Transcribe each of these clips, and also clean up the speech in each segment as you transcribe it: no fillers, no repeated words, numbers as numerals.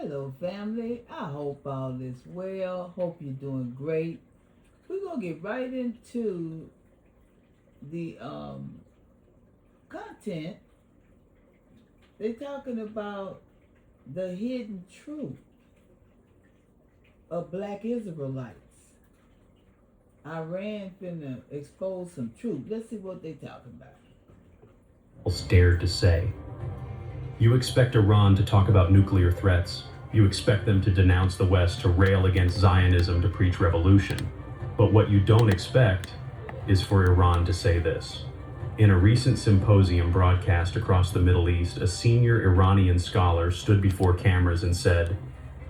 Hello, family. I hope all is well. Hope you're doing great. We're gonna get right into the content. They're talking about the hidden truth of Black Israelites. Iran finna expose some truth. Let's see what they talking about. Dared to say. You expect Iran to talk about nuclear threats. You expect them to denounce the West, to rail against Zionism, to preach revolution. But what you don't expect is for Iran to say this. In a recent symposium broadcast across the Middle East, a senior Iranian scholar stood before cameras and said,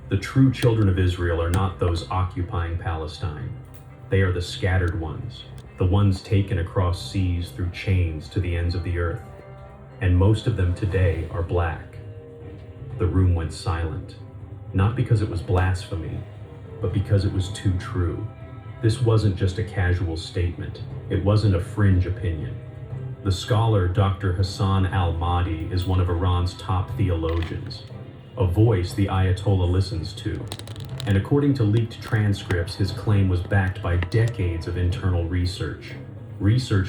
"The true children of Israel are not those occupying Palestine. They are the scattered ones, the ones taken across seas through chains to the ends of the earth. And most of them today are black." The room went silent, not because it was blasphemy, but because it was too true. This wasn't just a casual statement. It wasn't a fringe opinion. The scholar Dr. Hassan al-Mahdi is one of Iran's top theologians, a voice the Ayatollah listens to. And according to leaked transcripts, his claim was backed by decades of internal research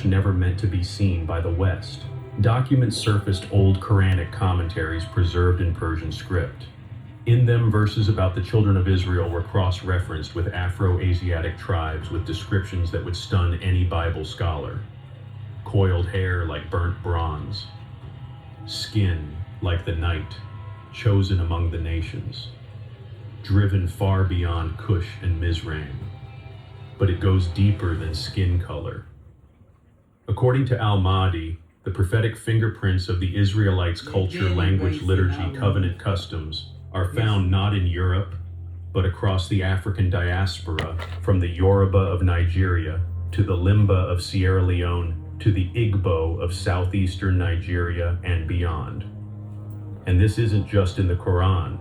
never meant to be seen by the West. Documents surfaced old Quranic commentaries preserved in Persian script. In them, verses about the children of Israel were cross-referenced with Afro-Asiatic tribes with descriptions that would stun any Bible scholar. Coiled hair like burnt bronze, skin like the night, chosen among the nations, driven far beyond Cush and Mizraim. But it goes deeper than skin color. According to al-Mahdi, the prophetic fingerprints of the Israelites' culture, language, liturgy, covenant customs are found not in Europe, but across the African diaspora, from the Yoruba of Nigeria to the Limba of Sierra Leone to the Igbo of southeastern Nigeria and beyond. And this isn't just in the Quran.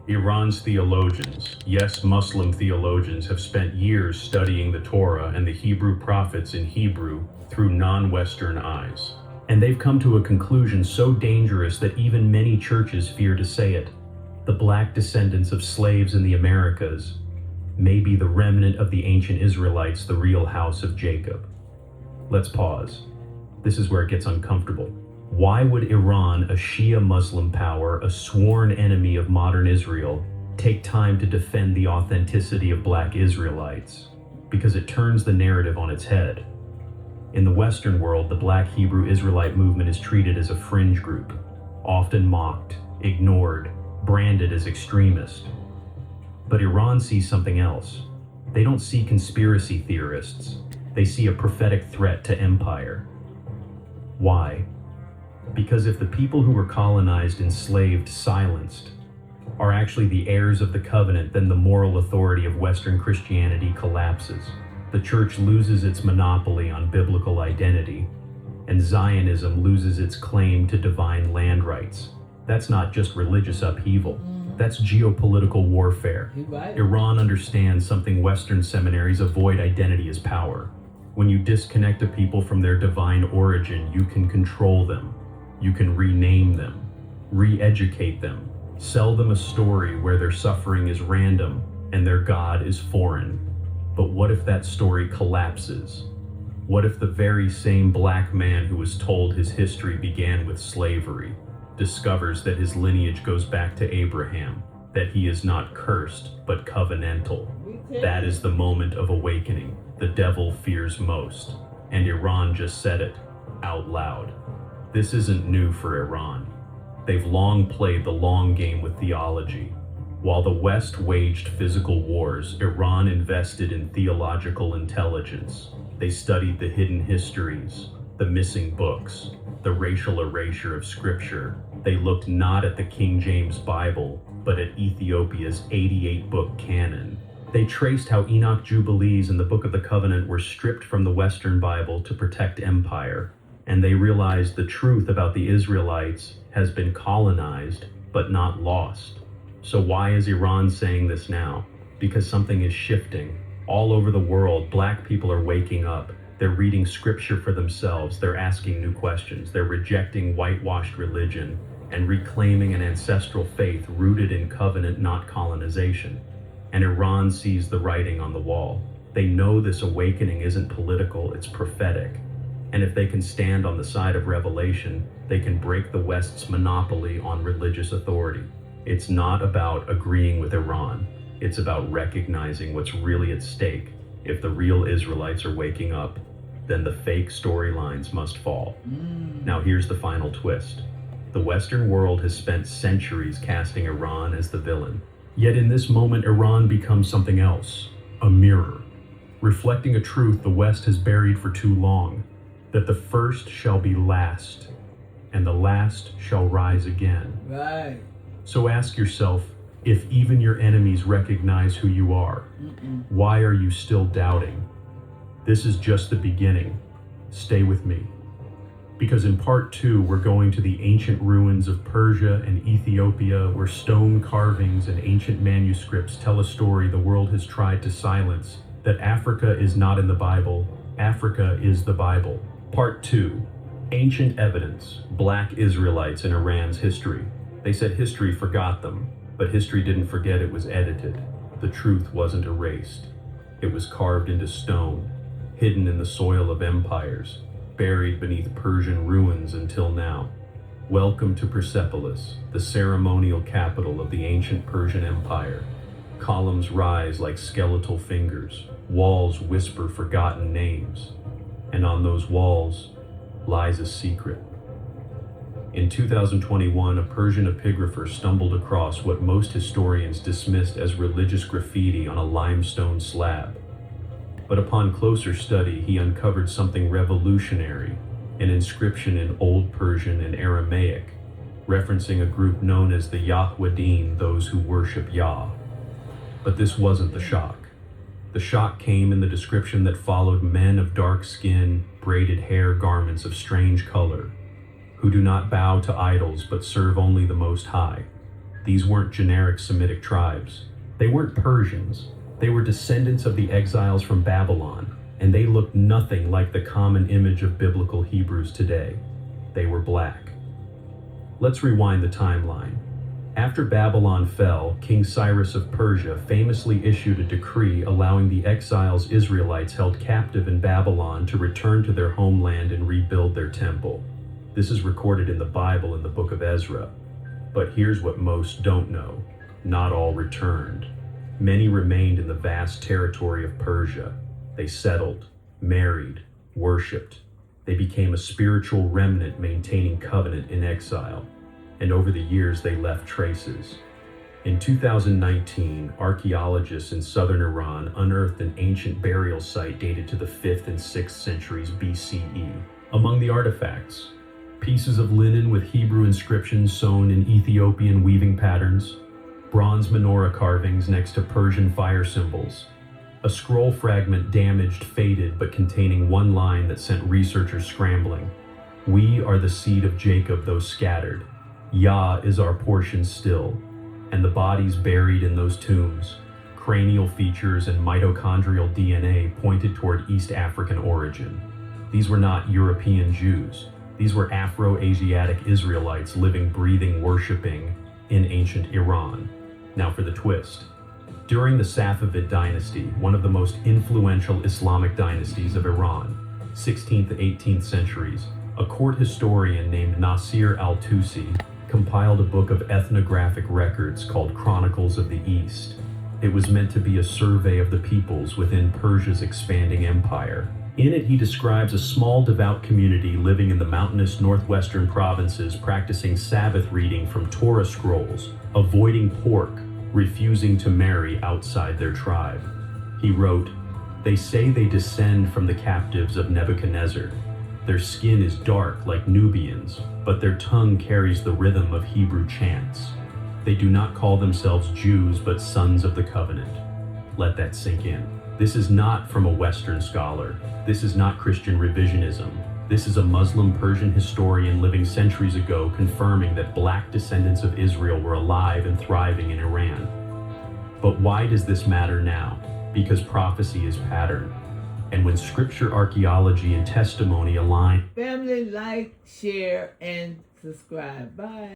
Iran's theologians, yes, Muslim theologians, have spent years studying the Torah and the Hebrew prophets in Hebrew through non-Western eyes. And they've come to a conclusion so dangerous that even many churches fear to say it. The black descendants of slaves in the Americas may be the remnant of the ancient Israelites, the real house of Jacob. Let's pause. This is where it gets uncomfortable. Why would Iran, a Shia Muslim power, a sworn enemy of modern Israel, take time to defend the authenticity of Black Israelites? Because it turns the narrative on its head. In the Western world, the Black Hebrew Israelite movement is treated as a fringe group, often mocked, ignored, branded as extremist. But Iran sees something else. They don't see conspiracy theorists. They see a prophetic threat to empire. Why? Because if the people who were colonized, enslaved, silenced, are actually the heirs of the covenant, then the moral authority of Western Christianity collapses. The church loses its monopoly on biblical identity, and Zionism loses its claim to divine land rights. That's not just religious upheaval. That's geopolitical warfare. Right. Iran understands something Western seminaries avoid: identity as power. When you disconnect a people from their divine origin, you can control them. You can rename them, re-educate them, sell them a story where their suffering is random and their God is foreign. But what if that story collapses? What if the very same black man who was told his history began with slavery discovers that his lineage goes back to Abraham, that he is not cursed but covenantal? That is the moment of awakening the devil fears most, and Iran just said it out loud. This isn't new for Iran. They've long played the long game with theology. While the West waged physical wars, Iran invested in theological intelligence. They studied the hidden histories, the missing books, the racial erasure of scripture. They looked not at the King James Bible, but at Ethiopia's 88-book canon. They traced how Enoch Jubilees and the Book of the Covenant were stripped from the Western Bible to protect empire. And they realized the truth about the Israelites has been colonized, but not lost. So why is Iran saying this now? Because something is shifting. All over the world, black people are waking up. They're reading scripture for themselves. They're asking new questions. They're rejecting whitewashed religion and reclaiming an ancestral faith rooted in covenant, not colonization. And Iran sees the writing on the wall. They know this awakening isn't political, it's prophetic. And if they can stand on the side of revelation, they can break the West's monopoly on religious authority. It's not about agreeing with Iran. It's about recognizing what's really at stake. If the real Israelites are waking up, then the fake storylines must fall. Now here's the final twist. The Western world has spent centuries casting Iran as the villain. Yet in this moment, Iran becomes something else, a mirror, reflecting a truth the West has buried for too long, that the first shall be last, and the last shall rise again. Right. So ask yourself, if even your enemies recognize who you are, why are you still doubting? This is just the beginning. Stay with me. Because in part 2, we're going to the ancient ruins of Persia and Ethiopia, where stone carvings and ancient manuscripts tell a story the world has tried to silence, that Africa is not in the Bible, Africa is the Bible. Part 2, ancient evidence, Black Israelites in Iran's history. They said history forgot them, but history didn't forget it was edited. The truth wasn't erased. It was carved into stone, hidden in the soil of empires, buried beneath Persian ruins until now. Welcome to Persepolis, the ceremonial capital of the ancient Persian Empire. Columns rise like skeletal fingers, walls whisper forgotten names, and on those walls lies a secret. In 2021, a Persian epigrapher stumbled across what most historians dismissed as religious graffiti on a limestone slab. But upon closer study, he uncovered something revolutionary, an inscription in Old Persian and Aramaic, referencing a group known as the Yahweh, those who worship Yah. But this wasn't the shock. The shock came in the description that followed: men of dark skin, braided hair, garments of strange color, who do not bow to idols but serve only the Most High. These weren't generic Semitic tribes. They weren't Persians. They were descendants of the exiles from Babylon, and they looked nothing like the common image of biblical Hebrews today. They were black. Let's rewind the timeline. After Babylon fell, King Cyrus of Persia famously issued a decree allowing the exiles Israelites held captive in Babylon to return to their homeland and rebuild their temple. This is recorded in the Bible in the book of Ezra. But here's what most don't know. Not all returned. Many remained in the vast territory of Persia. They settled, married, worshipped. They became a spiritual remnant maintaining covenant in exile. And over the years, they left traces. In 2019, archaeologists in southern Iran unearthed an ancient burial site dated to the 5th and 6th centuries BCE. Among the artifacts, pieces of linen with Hebrew inscriptions sewn in Ethiopian weaving patterns, bronze menorah carvings next to Persian fire symbols, a scroll fragment damaged, faded, but containing one line that sent researchers scrambling. We are the seed of Jacob, though scattered. Yah is our portion still. And the bodies buried in those tombs, cranial features and mitochondrial DNA pointed toward East African origin. These were not European Jews. These were Afro-Asiatic Israelites living, breathing, worshiping in ancient Iran. Now for the twist. During the Safavid dynasty, one of the most influential Islamic dynasties of Iran, 16th to 18th centuries, a court historian named Nasir al-Tusi compiled a book of ethnographic records called Chronicles of the East. It was meant to be a survey of the peoples within Persia's expanding empire. In it, he describes a small devout community living in the mountainous northwestern provinces, practicing Sabbath reading from Torah scrolls, avoiding pork, refusing to marry outside their tribe. He wrote, "They say they descend from the captives of Nebuchadnezzar. Their skin is dark like Nubians, but their tongue carries the rhythm of Hebrew chants. They do not call themselves Jews, but sons of the covenant." Let that sink in. This is not from a Western scholar. This is not Christian revisionism. This is a Muslim Persian historian living centuries ago confirming that black descendants of Israel were alive and thriving in Iran. But why does this matter now? Because prophecy is pattern. And when scripture, archaeology, and testimony align, Family, like, share, and subscribe. Bye.